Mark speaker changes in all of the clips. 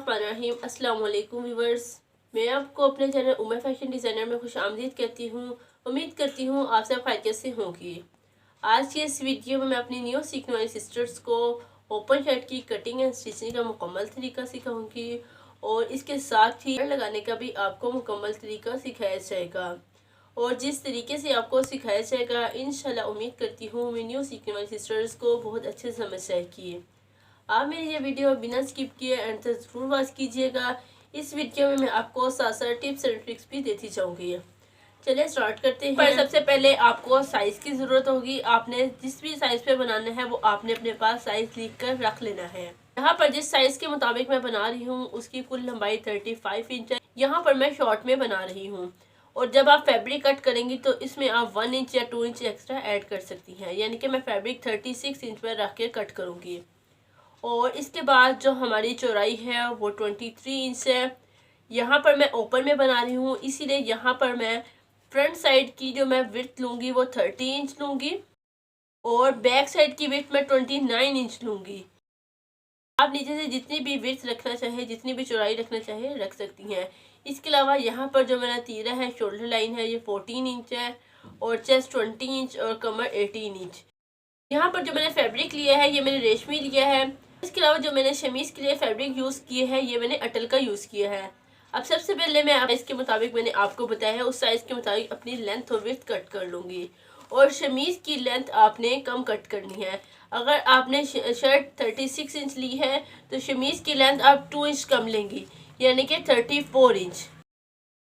Speaker 1: बिस्मिल्लाहिर्रहमानिर्रहीम। अस्सलाम वालेकुम व्यूअर्स, मैं आपको अपने चैनल उम्र फैशन डिज़ाइनर में खुश आमदीद कहती हूँ। उम्मीद करती हूँ आप सब खैरियत से होंगी। आज की इस वीडियो में मैं अपनी न्यू सीखने वाली सिस्टर्स को ओपन शर्ट की कटिंग एंड स्टिचिंग का मुकम्मल तरीका सिखाऊंगी और इसके साथ ही लगाने का भी आपको मुकम्मल तरीका सिखाया जाएगा। और जिस तरीके से आपको सिखाया जाएगा इंशाल्लाह उम्मीद करती हूँ मेरी न्यू सीखने वाली सिस्टर्स को बहुत अच्छे से समझ आएगी। आप मेरी ये वीडियो बिना स्किप किए एंड तक जरूर वॉच कीजिएगा। इस वीडियो में मैं आपको साथ साथ टिप्स एंड ट्रिक्स भी देती जाऊंगी। चलिए स्टार्ट करते हैं। पर सबसे पहले आपको साइज की जरूरत होगी। आपने जिस भी साइज पे बनाना है वो आपने अपने पास साइज लिख कर रख लेना है। यहाँ पर जिस साइज के मुताबिक मैं बना रही हूँ उसकी कुल लंबाई 35 इंच है। यहाँ पर मैं शॉर्ट में बना रही हूँ और जब आप फैब्रिक कट करेंगी तो इसमें आप 1 इंच या 2 इंच एक्स्ट्रा ऐड कर सकती हैं, यानी कि मैं फैब्रिक 36 इंच पर रख के कट करूँगी। और इसके बाद जो हमारी चौड़ाई है वो 23 इंच है। यहाँ पर मैं ओपन में बना रही हूँ, इसीलिए यहाँ पर मैं फ्रंट साइड की जो मैं विड्थ लूँगी वो 30 इंच लूँगी और बैक साइड की विड्थ मैं 29 इंच लूँगी। आप नीचे से जितनी भी विड्थ रखना चाहे, जितनी भी चौड़ाई रखना चाहे रख सकती हैं। इसके अलावा यहाँ पर जो मेरा तीरा है, शोल्डर लाइन है, ये 14 इंच है और चेस्ट 20 इंच और कमर 18 इंच। यहाँ पर जो मैंने फैब्रिक लिया है ये मैंने रेशमी लिया है। इसके अलावा जो मैंने शमीज के लिए फैब्रिक यूज़ किए हैं ये मैंने अटल का यूज़ किया है। अब सबसे पहले मैं साइज के मुताबिक मैंने आपको बताया है उस साइज के मुताबिक अपनी लेंथ और विड्थ कट कर लूँगी और शमीज की लेंथ आपने कम कट करनी है। अगर आपने शर्ट 36 इंच ली है तो शमीज की लेंथ आप 2 इंच कम लेंगी, यानी कि 34 इंच।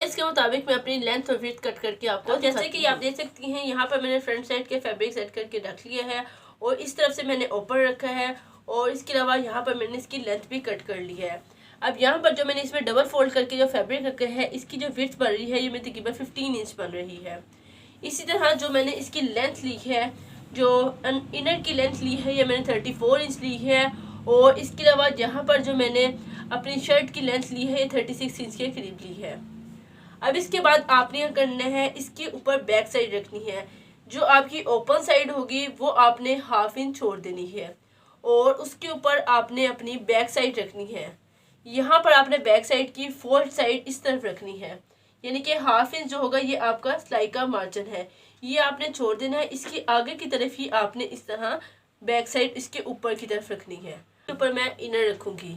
Speaker 1: इसके मुताबिक मैं अपनी लेंथ और विड्थ कट करके आपको जैसे कि आप देख सकती हैं यहाँ पर मैंने फ्रंट साइड के फैब्रिक सेट करके रख लिया है और इस तरफ से मैंने ऊपर रखा है और इसके अलावा यहाँ पर मैंने इसकी लेंथ भी कट कर ली है। अब यहाँ पर जो मैंने इसमें डबल फोल्ड करके जो फैब्रिक रखा है इसकी जो विड्थ बन रही है ये मेरी तकरीबन 15 इंच बन रही है। इसी तरह जो मैंने इसकी लेंथ ली है, जो इनर की लेंथ ली है ये मैंने 34 इंच ली है और इसके अलावा यहाँ पर जो मैंने अपनी शर्ट की लेंथ ली है ये 36 इंच के करीब ली है। अब इसके बाद आपने क्या करना है, इसके ऊपर बैक साइड रखनी है। जो आपकी ओपन साइड होगी वो आपने हाफ इंच छोड़ देनी है और उसके ऊपर आपने अपनी बैक साइड रखनी है। यहाँ पर आपने बैक साइड की फोल्ड साइड इस तरफ रखनी है, यानी कि हाफ इंच जो होगा ये आपका सिलाई का मार्जिन है, ये आपने छोड़ देना है। इसकी आगे की तरफ ही आपने इस तरह बैक साइड इसके ऊपर की तरफ रखनी है। ऊपर मैं इनर रखूंगी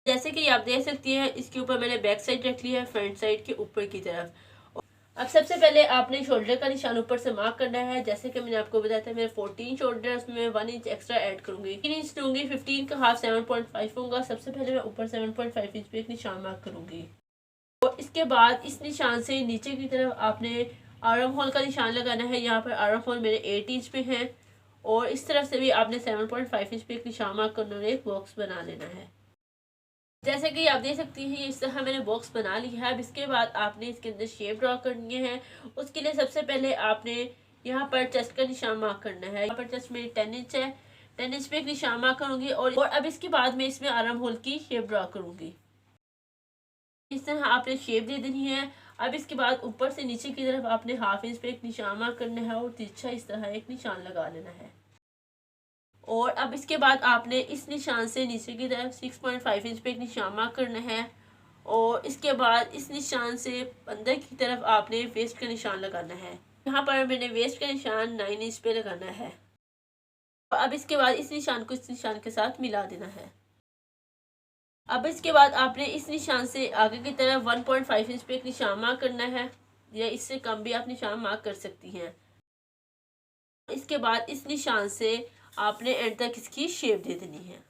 Speaker 1: जैसे कि आप देख सकती हैं। इसके ऊपर मैंने बैक साइड रख ली है फ्रंट साइड के ऊपर की तरफ। अब सबसे पहले आपने शोल्डर का निशान ऊपर से मार्क करना है। जैसे कि मैंने आपको बताया था मेरे 14 शोल्डर, उसमें मैं 1 इंच एक्स्ट्रा ऐड करूंगी, 3 इंच लूंगी, 15 का हाफ 7.5 होगा। सबसे पहले मैं ऊपर 7.5 इंच पे एक निशान मार्क करूंगी और इसके बाद इस निशान से नीचे की तरफ आपने आर्म होल का निशान लगाना है। यहाँ पर आर्म होल मेरे 8 इंच पे है और इस तरफ से भी आपने 7.5 इंच पे एक निशान मार्क करना और एक बॉक्स बना लेना है। जैसे कि आप देख सकती हैं इस तरह मैंने बॉक्स बना लिया है। अब इसके बाद आपने इसके अंदर शेप ड्रॉ करनी है। उसके लिए सबसे पहले आपने यहाँ पर चेस्ट का निशान मार्क करना है। यहाँ पर चेस्ट मेरी 10 इंच है, 10 इंच पे एक निशान मार्क करूंगी और अब इसके बाद मैं इसमें आर्म होल की शेप ड्रॉ करूंगी। इस तरह आपने शेप दे देनी है। अब इसके बाद ऊपर से नीचे की तरफ आपने हाफ इंच पे एक निशान मार्क करना है और तिरछा इस तरह एक निशान लगा लेना है। और अब इसके बाद आपने इस निशान से नीचे की तरफ 6.5 इंच पे एक निशान मार्क करना है और इसके बाद इस निशान से अंदर की तरफ आपने वेस्ट का निशान लगाना है। यहाँ पर मैंने वेस्ट का निशान 9 इंच पे लगाना है और अब इसके बाद इस निशान को इस निशान के साथ मिला देना है। अब इसके बाद आपने इस निशान से आगे की तरफ 1.5 इंच पे एक निशान मार्क करना है, या इससे कम भी आप निशान मार्क कर सकती हैं। इसके बाद इस निशान से आपने एंड तक इसकी शेप दे देनी है।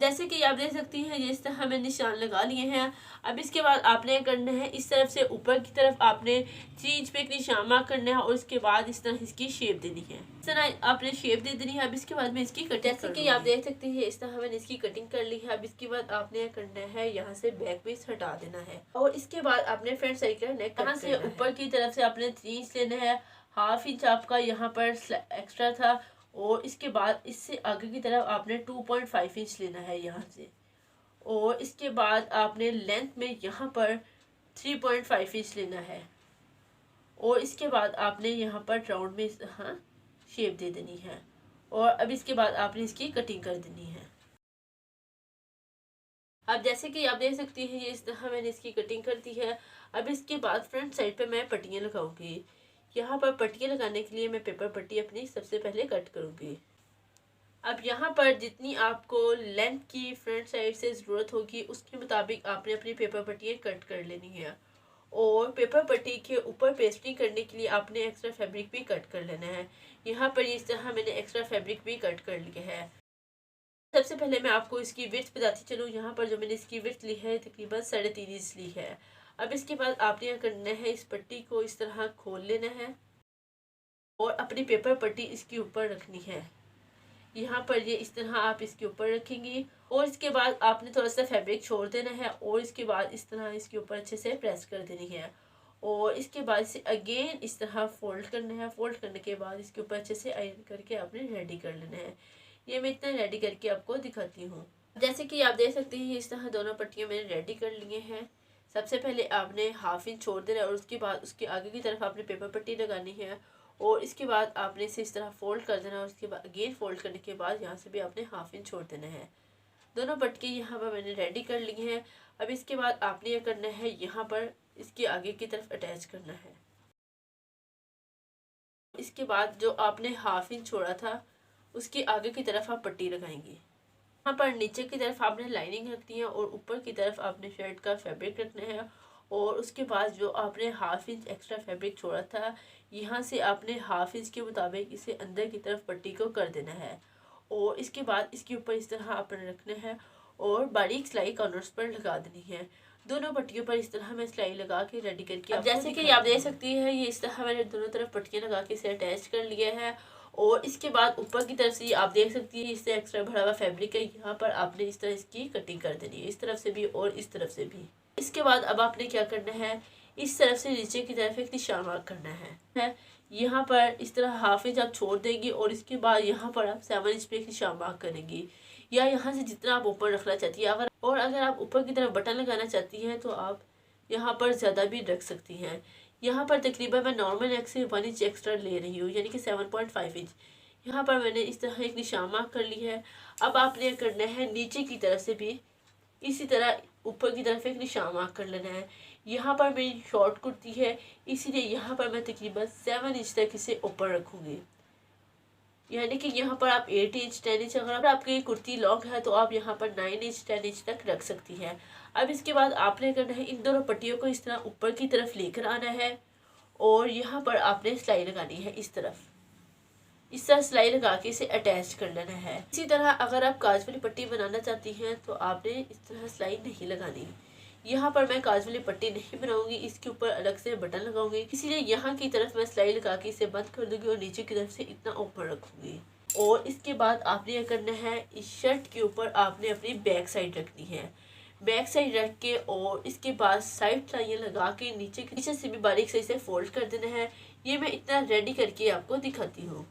Speaker 1: जैसे कि आप देख सकती हैं ये इस तरह हमें निशान लगा लिए हैं। अब इसके बाद आपने करना है इस तरफ से ऊपर की तरफ आपने 3 इंच पे एक निशान मार्क करना है और उसके बाद इस तरह इसकी शेप देनी है। इस तरह आपने शेप दे देनी है। अब इसके बाद में इसकी कटिंग, जैसे कि आप देख सकते हैं इस तरह मैंने इसकी कटिंग कर ली है। अब इसके बाद आपने करना है यहाँ से बैक पीस हटा देना है और इसके बाद आपने फ्रंट साइड का नेक यहाँ से ऊपर की तरफ से आपने 3 इंच लेना है। हाफ इंच आपका यहाँ पर एक्स्ट्रा था और इसके बाद इससे आगे की तरफ आपने 2.5 इंच लेना है यहाँ से और इसके बाद आपने लेंथ में यहाँ पर 3.5 इंच लेना है और इसके बाद आपने यहाँ पर राउंड में शेप दे देनी है और अब इसके बाद आपने इसकी कटिंग कर देनी है। अब जैसे कि आप देख सकती हैं ये इस तरह मैंने इसकी कटिंग कर दी है। अब इसके बाद फ्रंट साइड पे मैं पट्टियाँ लगाऊंगी। यहाँ पर पट्टियाँ लगाने के लिए मैं पेपर पट्टी अपनी सबसे पहले कट करूँगी। अब यहाँ पर जितनी आपको लेंथ की फ्रंट साइड से ज़रूरत होगी उसके मुताबिक आपने अपनी पेपर पट्टियाँ कट कर लेनी है। और पेपर पट्टी के ऊपर पेस्टिंग करने के लिए आपने एक्स्ट्रा फैब्रिक भी कट कर लेना है। यहाँ पर इस तरह मैंने एक्स्ट्रा फैब्रिक भी कट कर लिया है। सबसे पहले मैं आपको इसकी विड्थ बताती चलूँ। यहाँ पर जो मैंने इसकी विड्थ ली है तकरीबन 3.5 इंच ली है। अब इसके बाद आपने क्या करना है, इस पट्टी को इस तरह खोल लेना है और अपनी पेपर पट्टी इसके ऊपर रखनी है। यहाँ पर ये इस तरह आप इसके ऊपर रखेंगी और इसके बाद आपने थोड़ा सा फैब्रिक छोड़ देना है और इसके बाद इस तरह इसके ऊपर अच्छे से प्रेस कर देनी है और इसके बाद इसे अगेन इस तरह फोल्ड करना है। फोल्ड करने के बाद इसके ऊपर अच्छे से आयरन करके आपने रेडी कर लेना है। ये मैं इतना रेडी करके आपको दिखाती हूँ। जैसे कि आप देख सकते हैं इस तरह दोनों पट्टियाँ मैंने रेडी कर लिए हैं। सबसे पहले आपने हाफ इंच छोड़ देना है और उसके बाद उसके आगे की तरफ आपने पेपर पट्टी लगानी है और इसके बाद आपने इसे इस तरह फोल्ड कर देना है और उसके बाद अगेन फोल्ड करने के बाद यहाँ से भी आपने हाफ इंच छोड़ देना है। दोनों पट्टी यहाँ पर मैंने रेडी कर ली हैं। अब इसके बाद आपने यह करना है, यहाँ पर इसके आगे की तरफ अटैच करना है। इसके बाद जो आपने हाफ इंच छोड़ा था उसके आगे की तरफ आप पट्टी लगाएंगे। यहाँ पर नीचे की तरफ आपने लाइनिंग रखनी है और ऊपर की तरफ आपने शर्ट का फैब्रिक रखना है और उसके बाद जो आपने हाफ इंच एक्स्ट्रा फैब्रिक छोड़ा था यहाँ से आपने हाफ इंच के मुताबिक इसे अंदर की तरफ पट्टी को कर देना है और इसके बाद इसके ऊपर इस तरह आपने रखना है और बारीक सिलाई कॉर्नर्स पर लगा देनी है। दोनों पट्टियों पर इस तरह मैं सिलाई लगा के रेडी करके अब जैसे कि आप देख सकती है ये इस तरह मैंने दोनों तरफ पट्टियाँ लगा के इसे अटैच कर लिया है और इसके बाद ऊपर की तरफ से आप देख सकती है इससे एक्स्ट्रा भरा हुआ फैब्रिक है। यहाँ पर आपने इस तरह इसकी कटिंग कर देनी है, इस तरफ से भी और इस तरफ से भी। इसके बाद अब आपने क्या करना है, इस तरफ से नीचे की तरफ एक निशान मार्क करना है। यहाँ पर इस तरह हाफ इंच आप छोड़ देंगी और इसके बाद यहाँ पर आप 7 इंच पे एक निशान मार्क करेंगी या यहाँ से जितना आप ऊपर रखना चाहती है। अगर आप ऊपर की तरफ बटन लगाना चाहती हैं तो आप यहाँ पर ज़्यादा भी रख सकती हैं। यहाँ पर तकरीबन मैं नॉर्मल नेक से 1 इंच एक्स्ट्रा ले रही हूँ यानी कि 7.5 इंच। यहाँ पर मैंने इस तरह एक निशान मार्क कर ली है। अब आपने करना है नीचे की तरफ से भी इसी तरह ऊपर की तरफ एक निशान मार्क कर लेना है। यहाँ पर मेरी शॉर्ट कुर्ती है इसीलिए यहाँ पर मैं तकरीबन 7 इंच तक इसे ऊपर रखूँगी यानी कि यहाँ पर आप 8 इंच 10 इंच, अगर आपकी कुर्ती लॉन्ग है तो आप यहाँ पर 9 इंच 10 इंच तक रख सकती हैं। अब इसके बाद आपने करना है इन दोनों पट्टियों को इस तरह ऊपर की तरफ लेकर आना है और यहाँ पर आपने सिलाई लगानी है इस तरफ। इस तरह सिलाई लगा के इसे अटैच कर लेना है। इसी तरह अगर आप काज वाली पट्टी बनाना चाहती हैं तो आपने इस तरह सिलाई नहीं लगानी। यहाँ पर मैं काज वाली पट्टी नहीं बनाऊंगी, इसके ऊपर अलग से बटन लगाऊंगी, इसीलिए यहाँ की तरफ मैं सिलाई लगा के इसे बंद कर दूंगी और नीचे की तरफ से इतना ऊपर रखूंगी। और इसके बाद आपने यह करना है, इस शर्ट के ऊपर आपने अपनी बैक साइड रखनी है। बैक साइड रख के और इसके बाद साइड सिलाइयाँ लगा के नीचे से भी बारीक से इसे फोल्ड कर देना है। ये मैं इतना रेडी करके आपको दिखाती हूँ।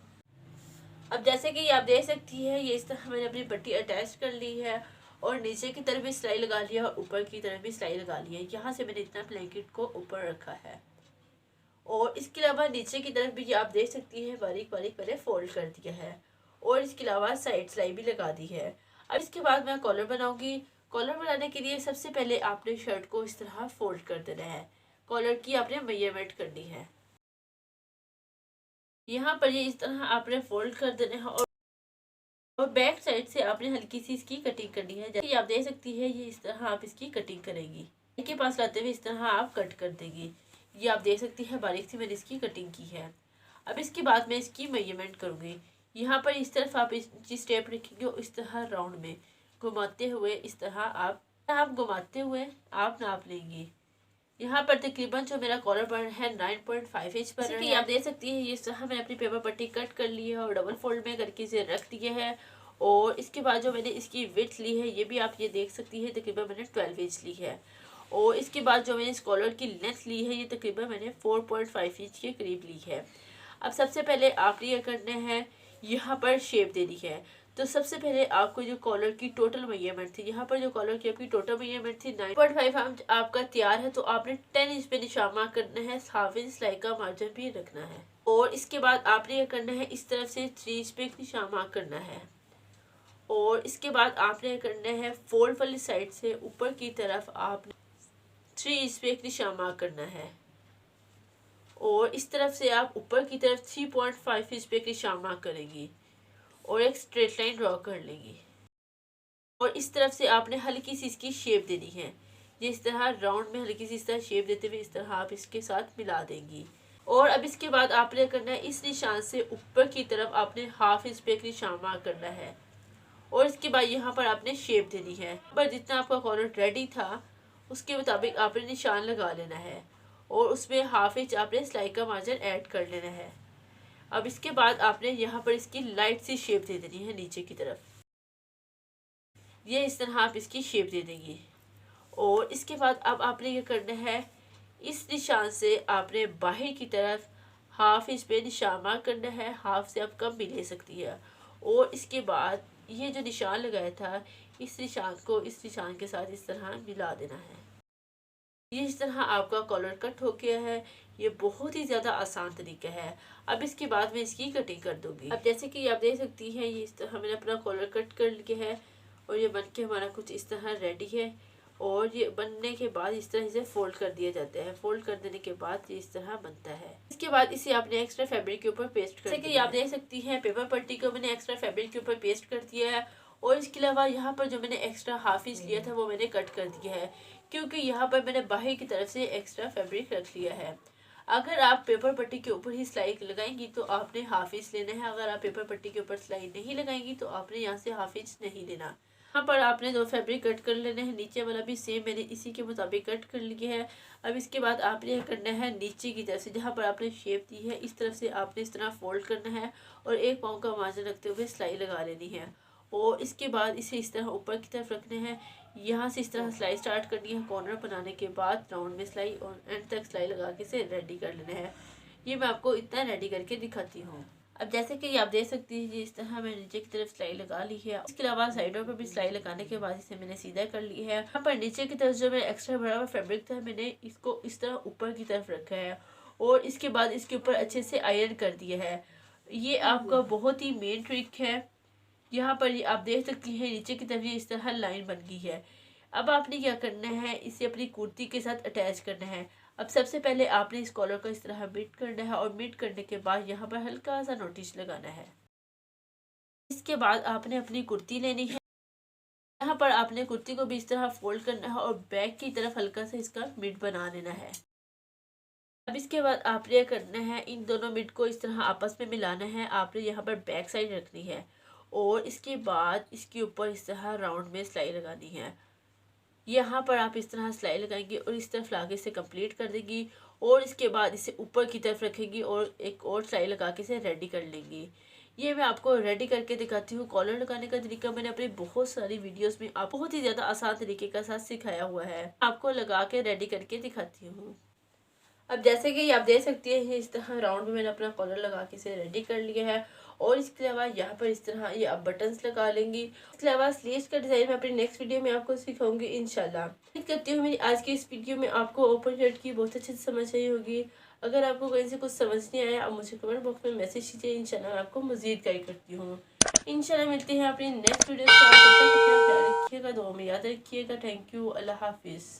Speaker 1: अब जैसे कि आप देख सकती है ये इस तरह मैंने अपनी पट्टी अटैच कर ली है और नीचे की तरफ भी सिलाई लगा लिया और ऊपर की तरफ भी सिलाई लगा ली है। यहाँ से मैंने इतना ब्लैंकेट को ऊपर रखा है और इसके अलावा नीचे की तरफ भी आप देख सकती हैं बारीक बारीक मैंने फोल्ड कर दिया है और इसके अलावा साइड सिलाई भी लगा दी है। अब इसके बाद मैं कॉलर बनाऊंगी। कॉलर बनाने के लिए सबसे पहले आपने शर्ट को इस तरह फोल्ड कर देना है। कॉलर की आपने मेजरमेंट करनी है। यहाँ पर ये इस तरह आपने फोल्ड कर देना है और बैक साइड से आपने हल्की सी इसकी कटिंग करनी है। जैसे आप देख सकती है ये इस तरह आप इसकी कटिंग करेंगी, इनके पास लाते हुए इस तरह आप कट कर देंगी। ये आप देख सकती है बारीक सी मैंने इसकी कटिंग की है। अब इसके बाद मैं इसकी मेजरमेंट करूँगी। यहाँ पर इस तरफ आप इस स्टेप रखेंगे और इस तरह राउंड में घुमाते हुए इस तरह आप घुमाते हुए आप नाप लेंगी। यहाँ पर तकरीबन जो मेरा कॉलर बन है 9.5 इंच पर है। आप देख सकती हैं ये तरह मैंने अपनी पेपर पट्टी कट कर ली है और डबल फोल्ड में करके इसे रख दिया है। और इसके बाद जो मैंने इसकी विड्थ ली है ये भी आप ये देख सकती है तकरीबन मैंने 12 इंच ली है। और इसके बाद जो मैंने इस कॉलर की लेंथ ली है ये तकरीबन मैंने 4.5 इंच के करीब ली है। अब सबसे पहले आपने ये करना है, यहाँ पर शेप देनी है। तो सबसे पहले आपको जो कॉलर की टोटल मेजरमेंट थी, यहाँ पर जो कॉलर की आपकी टोटल मेजरमेंट थी 9.5 इंच आपका तैयार है तो आपने 10 इंच पे निशान मार्क करना है। हाफ इंच सिलाई का मार्जिन भी रखना है और इसके बाद आपने ये करना है इस तरफ से 3 इंच पे एक निशान मार्क करना है और इसके बाद आपने करना है फोल्ड वाली साइड से ऊपर की तरफ आपने 3 इंच पे एक निशान मार्क करना है और इस तरफ से आप ऊपर की तरफ 3.5 इंच पे एक निशान मार्क करेंगी और एक स्ट्रेट लाइन ड्रॉ कर लेंगी और इस तरफ से आपने हल्की सी इसकी शेप देनी है। जिस तरह राउंड में हल्की सी इस तरह शेप देते हुए इस तरह आप इसके साथ मिला देंगी। और अब इसके बाद आपने करना है इस निशान से ऊपर की तरफ आपने हाफ इंच पे एक निशान मार्क करना है और इसके बाद यहाँ पर आपने शेप देनी है। पर जितना आपका कॉलर रेडी था उसके मुताबिक आपने निशान लगा लेना है और उसमें हाफ इंच आपने सिलाई का मार्जिन ऐड कर लेना है। अब इसके बाद आपने यहाँ पर इसकी लाइट सी शेप दे देनी है नीचे की तरफ। ये इस तरह आप इसकी शेप दे देंगी और इसके बाद अब आपने ये करना है इस निशान से आपने बाहर की तरफ हाफ इंच पे निशान मार्क करना है। हाफ से आप कम भी ले सकती है और इसके बाद ये जो निशान लगाया था इस निशान को इस निशान के साथ इस तरह मिला देना है। ये इस तरह आपका कॉलर कट हो गया है। ये बहुत ही ज़्यादा आसान तरीका है। अब इसके बाद मैं इसकी कटिंग कर दूंगी। अब जैसे कि आप देख सकती हैं ये इस तरह मैंने अपना कॉलर कट कर लिया है और ये बन के हमारा कुछ इस तरह रेडी है और ये बनने के बाद इस तरह इसे फोल्ड कर दिया जाता है। फोल्ड कर देने के बाद ये इस तरह बनता है। इसके बाद इसे आपने एक्स्ट्रा फैब्रिक के ऊपर पेस्ट कर दिया। आप देख सकती हैं पेपर पट्टी को मैंने एक्स्ट्रा फैब्रिक के ऊपर पेस्ट कर दिया है और इसके अलावा यहाँ पर जो मैंने एक्स्ट्रा हाफ इंच लिया था वो मैंने कट कर दिया है क्योंकि यहाँ पर मैंने बाहर की तरफ से एक्स्ट्रा फैब्रिक रख लिया है। अगर आप पेपर पट्टी के ऊपर ही सिलाई लगाएंगी तो आपने हाफ इंच लेना है। अगर आप पेपर पट्टी के ऊपर सिलाई नहीं लगाएंगी तो आपने यहाँ से हाफ इंच नहीं लेना। यहाँ पर आपने 2 फैब्रिक कट कर लेने हैं। नीचे वाला भी सेम मैंने इसी के मुताबिक कट कर लिया है। अब इसके बाद आपने करना है नीचे की तरफ से जहाँ पर आपने शेप दी है इस तरफ से आपने इस तरह फोल्ड करना है और 1 पाँव का मार्जिन रखते हुए सिलाई लगा लेनी है और इसके बाद इसे इस तरह ऊपर की तरफ रखने हैं। यहाँ से इस तरह सिलाई स्टार्ट करनी है। कॉर्नर बनाने के बाद राउंड में सिलाई और एंड तक सिलाई लगा के इसे रेडी कर लेना है। ये मैं आपको इतना रेडी करके दिखाती हूँ। अब जैसे कि आप देख सकती हैं इस तरह मैंने नीचे की तरफ सिलाई लगा ली है। इसके अलावा साइडों पर भी सिलाई लगाने के बाद इसे मैंने सीधा कर लिया है। यहाँ पर नीचे की तरफ जो मैंने एक्स्ट्रा भरा हुआ फैब्रिक था मैंने इसको इस तरह ऊपर की तरफ रखा है और इसके बाद इसके ऊपर अच्छे से आयरन कर दिया है। ये आपका बहुत ही मेन ट्रिक है। यहाँ पर आप देख सकती हैं नीचे की तरफ ये इस तरह लाइन बन गई है। अब आपने क्या करना है इसे अपनी कुर्ती के साथ अटैच करना है। अब सबसे पहले आपने इस कॉलर को इस तरह बिट करना है और बिट करने के बाद यहाँ पर हल्का सा नोटिस लगाना है। इसके बाद आपने अपनी कुर्ती लेनी है। यहाँ पर आपने कुर्ती को भी इस तरह फोल्ड करना है और बैक की तरफ हल्का सा इसका मिड बना लेना है। अब इसके बाद आपने करना है इन दोनों मिड को इस तरह आपस में मिलाना है। आपने यहाँ पर बैक साइड रखनी है और इसके बाद इसके ऊपर इस तरह राउंड में सिलाई लगानी है। यहाँ पर आप इस तरह सिलाई लगाएंगे और इस तरफ लागे से कंप्लीट कर देंगी और इसके बाद इसे ऊपर की तरफ रखेंगी और एक और सिलाई लगा के इसे रेडी कर लेंगी। ये मैं आपको रेडी करके दिखाती हूँ। कॉलर लगाने का तरीका मैंने अपनी बहुत सारी वीडियोस में आप बहुत ही ज़्यादा आसान तरीके का साथ सिखाया हुआ है। आपको लगा के रेडी करके दिखाती हूँ। अब जैसे कि आप देख सकती हैं इस तरह राउंड में मैंने अपना कॉलर लगा के इसे रेडी कर लिया है और इसके अलावा यहाँ पर इस तरह ये आप बटन्स लगा लेंगी। इसके अलावा स्लीव्स का डिज़ाइन मैं अपनी नेक्स्ट वीडियो में आपको सिखाऊंगी इंशाल्लाह। उम्मीद करती हूँ मेरी आज की इस वीडियो में आपको ओपन शर्ट की बहुत अच्छे से समझ आई होगी। अगर आपको कहीं से कुछ समझ नहीं आया आप मुझे कमेंट बॉक्स में मैसेज कीजिए। इंशाल्लाह मैं आपको मज़ीद गाइड करती हूँ। इंशाल्लाह मिलते हैं अपनी नेक्स्ट वीडियो के साथ। तब तक अपना ख्याल रखिएगा, दुआ में याद रखिएगा। Thank you. अल्लाह हाफिज़।